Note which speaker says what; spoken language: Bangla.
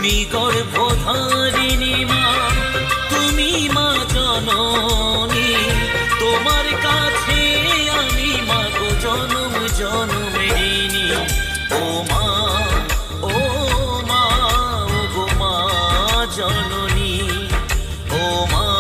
Speaker 1: তুমি গর্ভধারিণী মা, তুমি মা জননী। তোমার কাছে আমি মা গো জনম জনম ঋণী। ও মা, ও মা, ও গো মা জননী, ও মা।